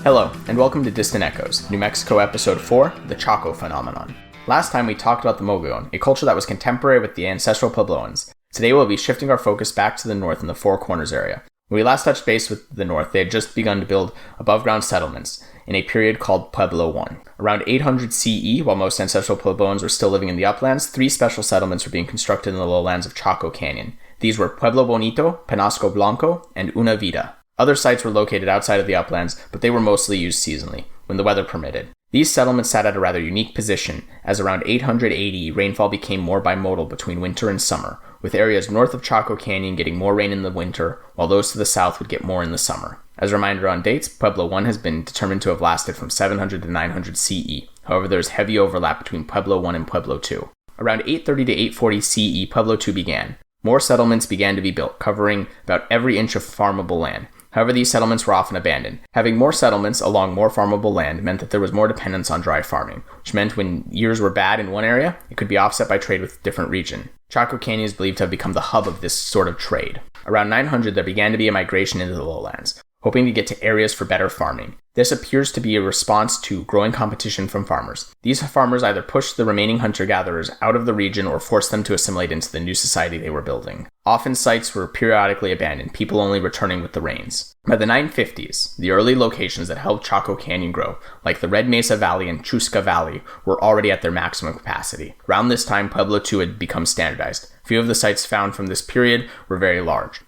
Hello, and welcome to Distant Echoes, New Mexico Episode 4, The Chaco Phenomenon. Last time we talked about the Mogollon, a culture that was contemporary with the ancestral Puebloans. Today we'll be shifting our focus back to the north in the Four Corners area. When we last touched base with the north, they had just begun to build above-ground settlements in a period called Puebloan. Around 800 CE, while most ancestral Puebloans were still living in the uplands, 3 special settlements were being constructed in the lowlands of Chaco Canyon. These were Pueblo Bonito, Penasco Blanco, and Una Vida. Other sites were located outside of the uplands, but they were mostly used seasonally, when the weather permitted. These settlements sat at a rather unique position, as around 880 rainfall became more bimodal between winter and summer, with areas north of Chaco Canyon getting more rain in the winter, while those to the south would get more in the summer. As a reminder on dates, Pueblo 1 has been determined to have lasted from 700 to 900 CE. However, there is heavy overlap between Pueblo 1 and Pueblo 2. Around 830 to 840 CE, Pueblo 2 began. More settlements began to be built, covering about every inch of farmable land. However, these settlements were often abandoned. Having more settlements along more farmable land meant that there was more dependence on dry farming, which meant when years were bad in one area, it could be offset by trade with a different region. Chaco Canyon is believed to have become the hub of this sort of trade. Around 900, there began to be a migration into the lowlands, hoping to get to areas for better farming. This appears to be a response to growing competition from farmers. These farmers either pushed the remaining hunter-gatherers out of the region or forced them to assimilate into the new society they were building. Often sites were periodically abandoned, people only returning with the rains. By the 950s, the early locations that helped Chaco Canyon grow, like the Red Mesa Valley and Chusca Valley, were already at their maximum capacity. Around this time, Pueblo II had become standardized. Few of the sites found from this period were very large.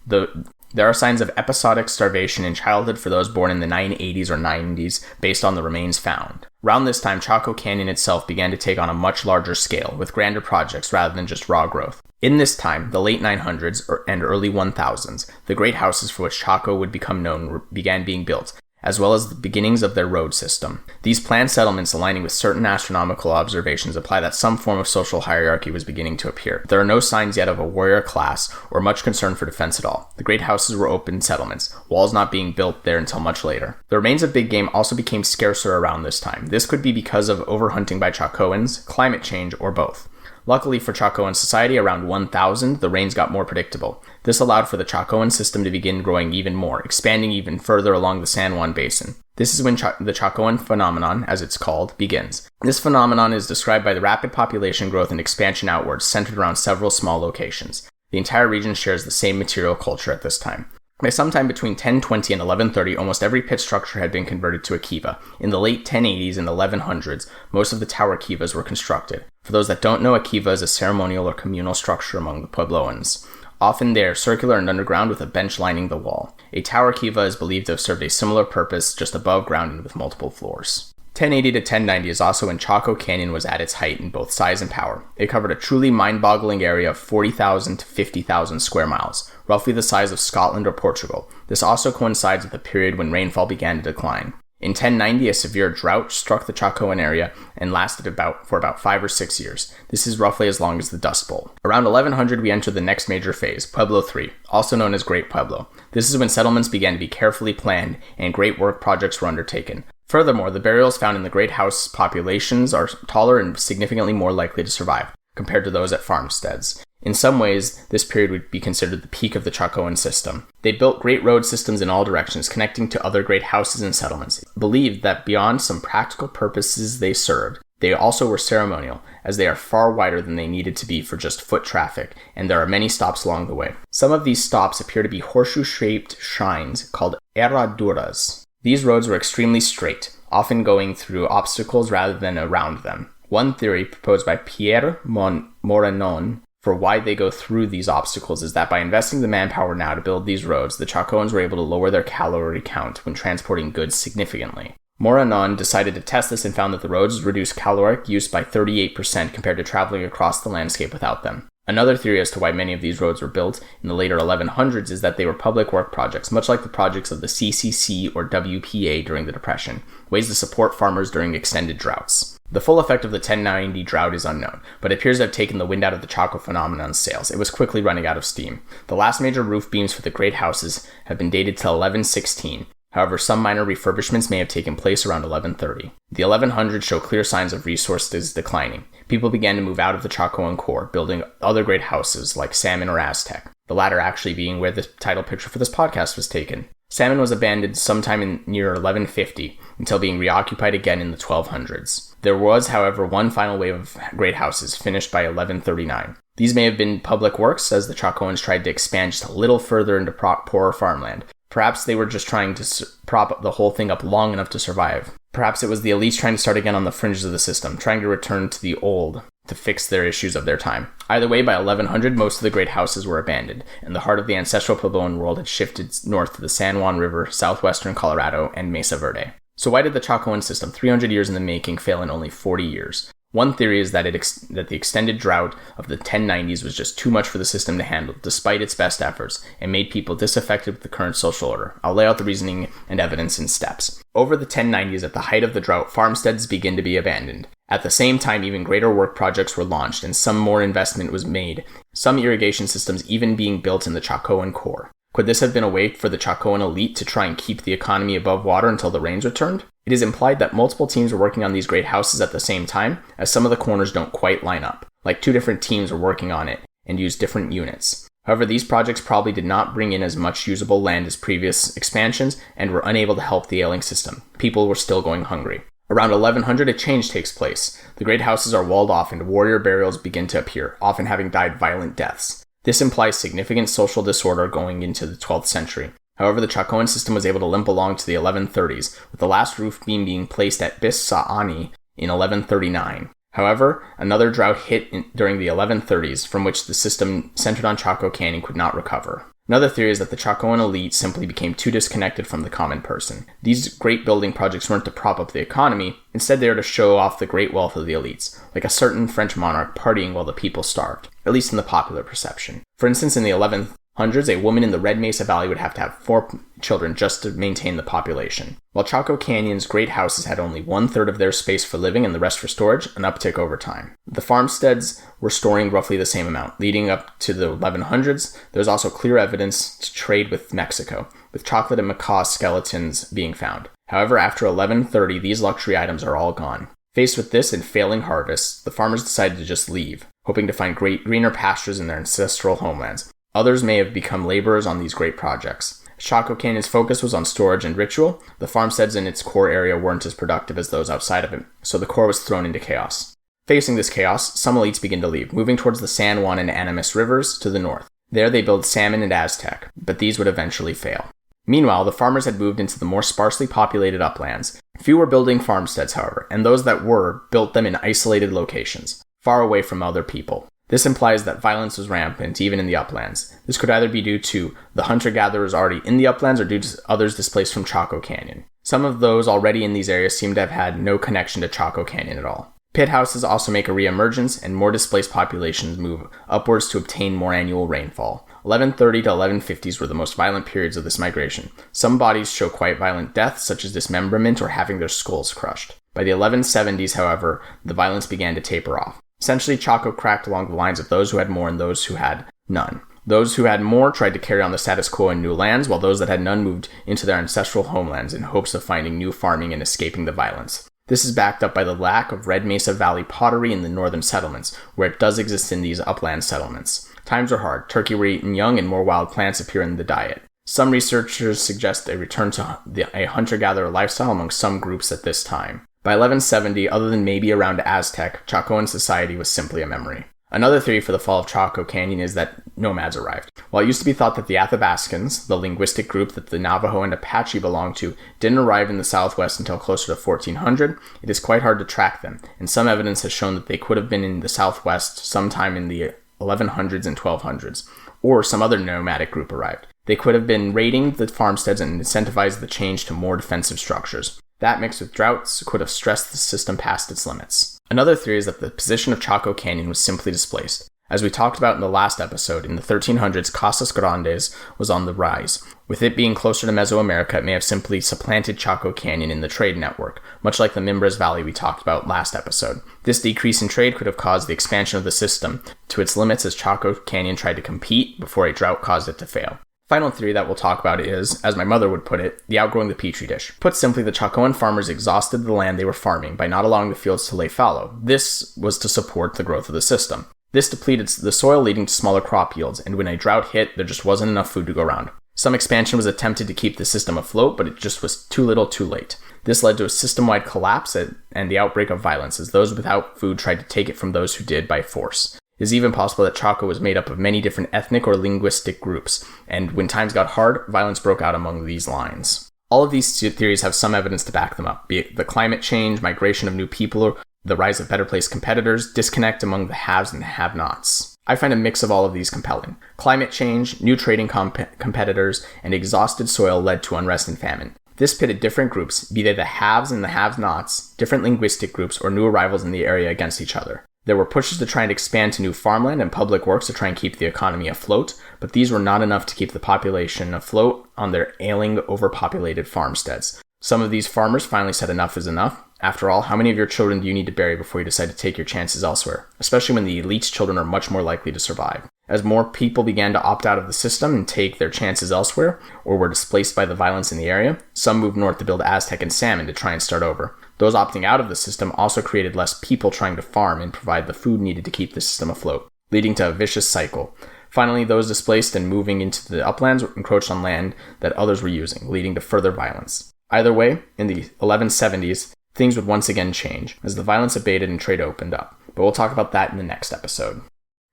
There are signs of episodic starvation in childhood for those born in the 980s or 90s based on the remains found. Around this time, Chaco Canyon itself began to take on a much larger scale, with grander projects rather than just raw growth. In this time, the late 900s and early 1000s, the great houses for which Chaco would become known began being built, as well as the beginnings of their road system. These planned settlements aligning with certain astronomical observations imply that some form of social hierarchy was beginning to appear. There are no signs yet of a warrior class or much concern for defense at all. The great houses were open settlements, walls not being built there until much later. The remains of big game also became scarcer around this time. This could be because of overhunting by Chacoans, climate change, or both. Luckily for Chacoan society, around 1000, the rains got more predictable. This allowed for the Chacoan system to begin growing even more, expanding even further along the San Juan Basin. This is when the Chaco Phenomenon, as it's called, begins. This phenomenon is described by the rapid population growth and expansion outwards, centered around several small locations. The entire region shares the same material culture at this time. By sometime between 1020 and 1130, almost every pit structure had been converted to a kiva. In the late 1080s and 1100s, most of the tower kivas were constructed. For those that don't know, a kiva is a ceremonial or communal structure among the Puebloans. Often they are circular and underground with a bench lining the wall. A tower kiva is believed to have served a similar purpose, just above ground and with multiple floors. 1080 to 1090 is also when Chaco Canyon was at its height in both size and power. It covered a truly mind-boggling area of 40,000 to 50,000 square miles, roughly the size of Scotland or Portugal. This also coincides with a period when rainfall began to decline. In 1090, a severe drought struck the Chacoan area and lasted for about 5 or 6 years. This is roughly as long as the Dust Bowl. Around 1100, we enter the next major phase, Pueblo III, also known as Great Pueblo. This is when settlements began to be carefully planned and great work projects were undertaken. Furthermore, the burials found in the great house populations are taller and significantly more likely to survive, compared to those at farmsteads. In some ways, this period would be considered the peak of the Chacoan system. They built great road systems in all directions, connecting to other great houses and settlements. It believed that beyond some practical purposes they served, they also were ceremonial, as they are far wider than they needed to be for just foot traffic, and there are many stops along the way. Some of these stops appear to be horseshoe-shaped shrines called herraduras. These roads were extremely straight, often going through obstacles rather than around them. One theory proposed by Pierre Morenon for why they go through these obstacles is that by investing the manpower now to build these roads, the Chacoans were able to lower their calorie count when transporting goods significantly. Morenon decided to test this and found that the roads reduced caloric use by 38% compared to traveling across the landscape without them. Another theory as to why many of these roads were built in the later 1100s is that they were public work projects, much like the projects of the CCC or WPA during the Depression, ways to support farmers during extended droughts. The full effect of the 1090 drought is unknown, but it appears to have taken the wind out of the Chaco Phenomenon's sails. It was quickly running out of steam. The last major roof beams for the great houses have been dated to 1116. However, some minor refurbishments may have taken place around 1130. The 1100s show clear signs of resources declining. People began to move out of the Chacoan core, building other great houses like Salmon or Aztec. the latter actually being where the title picture for this podcast was taken. Salmon was abandoned sometime in near 1150 until being reoccupied again in the 1200s. There was, however, one final wave of great houses finished by 1139. These may have been public works as the Chacoans tried to expand just a little further into poorer farmland. Perhaps they were just trying to prop the whole thing up long enough to survive. Perhaps it was the elites trying to start again on the fringes of the system, trying to return to the old to fix their issues of their time. Either way, by 1100, most of the great houses were abandoned, and the heart of the ancestral Puebloan world had shifted north to the San Juan River, southwestern Colorado, and Mesa Verde. So why did the Chacoan system, 300 years in the making, fail in only 40 years? One theory is that the extended drought of the 1090s was just too much for the system to handle, despite its best efforts, and made people disaffected with the current social order. I'll lay out the reasoning and evidence in steps. Over the 1090s, at the height of the drought, farmsteads begin to be abandoned. At the same time, even greater work projects were launched, and some more investment was made, some irrigation systems even being built in the Chacoan core. Could this have been a way for the Chacoan elite to try and keep the economy above water until the rains returned? It is implied that multiple teams were working on these great houses at the same time, as some of the corners don't quite line up, like two different teams were working on it and used different units. However, these projects probably did not bring in as much usable land as previous expansions and were unable to help the ailing system. People were still going hungry. Around 1100, a change takes place. The great houses are walled off and warrior burials begin to appear, often having died violent deaths. This implies significant social disorder going into the 12th century. However, the Chacoan system was able to limp along to the 1130s, with the last roof beam being placed at Bis Sa'ani in 1139. However, another drought hit during the 1130s, from which the system centered on Chaco Canyon could not recover. Another theory is that the Chacoan elite simply became too disconnected from the common person. These great building projects weren't to prop up the economy, instead they were to show off the great wealth of the elites, like a certain French monarch partying while the people starved, at least in the popular perception. For instance, in the 1100s, a woman in the Red Mesa Valley would have to have 4 children just to maintain the population. While Chaco Canyon's great houses had only 1/3 of their space for living and the rest for storage, an uptick over time. The farmsteads were storing roughly the same amount. Leading up to the 1100s, there was also clear evidence to trade with Mexico, with chocolate and macaw skeletons being found. However, after 1130, these luxury items are all gone. Faced with this and failing harvests, the farmers decided to just leave, hoping to find greener pastures in their ancestral homelands. Others may have become laborers on these great projects. Chaco Canyon's focus was on storage and ritual. The farmsteads in its core area weren't as productive as those outside of it, so the core was thrown into chaos. Facing this chaos, some elites begin to leave, moving towards the San Juan and Animas rivers to the north. There they build Salmon and Aztec, but these would eventually fail. Meanwhile, the farmers had moved into the more sparsely populated uplands. Few were building farmsteads, however, and those that were built them in isolated locations, far away from other people. This implies that violence was rampant even in the uplands. This could either be due to the hunter-gatherers already in the uplands or due to others displaced from Chaco Canyon. Some of those already in these areas seem to have had no connection to Chaco Canyon at all. Pit houses also make a re-emergence, and more displaced populations move upwards to obtain more annual rainfall. 1130 to 1150s were the most violent periods of this migration. Some bodies show quite violent deaths, such as dismemberment or having their skulls crushed. By the 1170s, however, the violence began to taper off. Essentially, Chaco cracked along the lines of those who had more and those who had none. Those who had more tried to carry on the status quo in new lands, while those that had none moved into their ancestral homelands in hopes of finding new farming and escaping the violence. This is backed up by the lack of Red Mesa Valley pottery in the northern settlements, where it does exist in these upland settlements. Times are hard. Turkey were eaten young and more wild plants appear in the diet. Some researchers suggest a return to a hunter-gatherer lifestyle among some groups at this time. By 1170, other than maybe around Aztec, Chacoan society was simply a memory. Another theory for the fall of Chaco Canyon is that nomads arrived. While it used to be thought that the Athabascans, the linguistic group that the Navajo and Apache belonged to, didn't arrive in the southwest until closer to 1400, it is quite hard to track them, and some evidence has shown that they could have been in the southwest sometime in the 1100s and 1200s, or some other nomadic group arrived. They could have been raiding the farmsteads and incentivized the change to more defensive structures. That mixed with droughts could have stressed the system past its limits. Another theory is that the position of Chaco Canyon was simply displaced. As we talked about in the last episode, in the 1300s, Casas Grandes was on the rise. With it being closer to Mesoamerica, it may have simply supplanted Chaco Canyon in the trade network, much like the Mimbres Valley we talked about last episode. This decrease in trade could have caused the expansion of the system to its limits as Chaco Canyon tried to compete before a drought caused it to fail. Final theory that we'll talk about is, as my mother would put it, the outgrowing the petri dish. Put simply, the Chacoan farmers exhausted the land they were farming by not allowing the fields to lay fallow. This was to support the growth of the system. This depleted the soil, leading to smaller crop yields, and when a drought hit, there just wasn't enough food to go around. Some expansion was attempted to keep the system afloat, but it just was too little too late. This led to a system-wide collapse and the outbreak of violence, as those without food tried to take it from those who did by force. It is even possible that Chaco was made up of many different ethnic or linguistic groups, and when times got hard, violence broke out among these lines. All of these theories have some evidence to back them up, be it the climate change, migration of new people, or the rise of better placed competitors, disconnect among the haves and the have-nots. I find a mix of all of these compelling. Climate change, new trading competitors, and exhausted soil led to unrest and famine. This pitted different groups, be they the haves and the have-nots, different linguistic groups, or new arrivals in the area against each other. There were pushes to try and expand to new farmland and public works to try and keep the economy afloat, but these were not enough to keep the population afloat on their ailing, overpopulated farmsteads. Some of these farmers finally said enough is enough. After all, how many of your children do you need to bury before you decide to take your chances elsewhere, especially when the elite's children are much more likely to survive? As more people began to opt out of the system and take their chances elsewhere, or were displaced by the violence in the area, some moved north to build Aztec and salmon to try and start over. Those opting out of the system also created less people trying to farm and provide the food needed to keep the system afloat, leading to a vicious cycle. Finally, those displaced and moving into the uplands encroached on land that others were using, leading to further violence. Either way, in the 1170s, things would once again change, as the violence abated and trade opened up. But we'll talk about that in the next episode.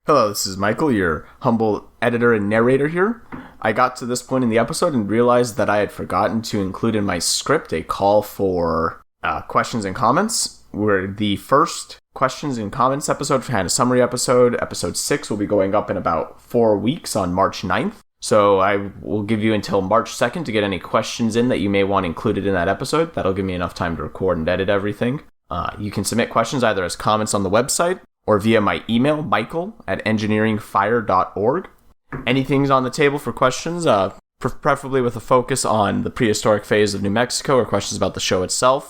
Hello, this is Michael, your humble editor and narrator here. I got to this point in the episode and realized that I had forgotten to include in my script a call for questions and comments. Where the first questions and comments episode had a summary episode. Episode 6 will be going up in about 4 weeks on March 9th. So I will give you until March 2nd to get any questions in that you may want included in that episode. That'll give me enough time to record and edit everything. You can submit questions either as comments on the website or via my email, michael@engineeringfire.org. Anything's on the table for questions, preferably with a focus on the prehistoric phase of New Mexico or questions about the show itself.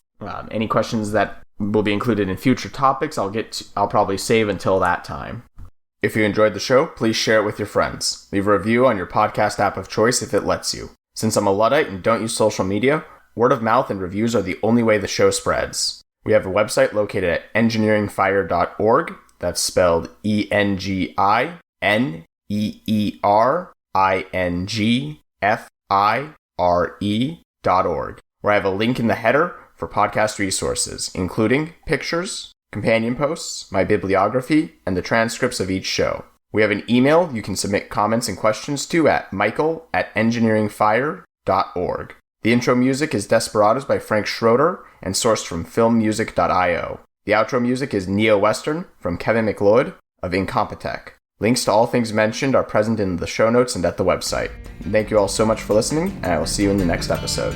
Any questions that will be included in future topics, I'll probably save until that time. If you enjoyed the show, please share it with your friends. Leave a review on your podcast app of choice if it lets you. Since I'm a Luddite and don't use social media, word of mouth and reviews are the only way the show spreads. We have a website located at engineeringfire.org. That's spelled engineeringfire.org, where I have a link in the header for podcast resources, including pictures, companion posts, my bibliography, and the transcripts of each show. We have an email you can submit comments and questions to at michael@engineeringfire.org. The intro music is Desperados by Frank Schroeder and sourced from filmmusic.io. The outro music is NeoWestern from Kevin McLeod of Incompetech. Links to all things mentioned are present in the show notes and at the website. Thank you all so much for listening, and I will see you in the next episode.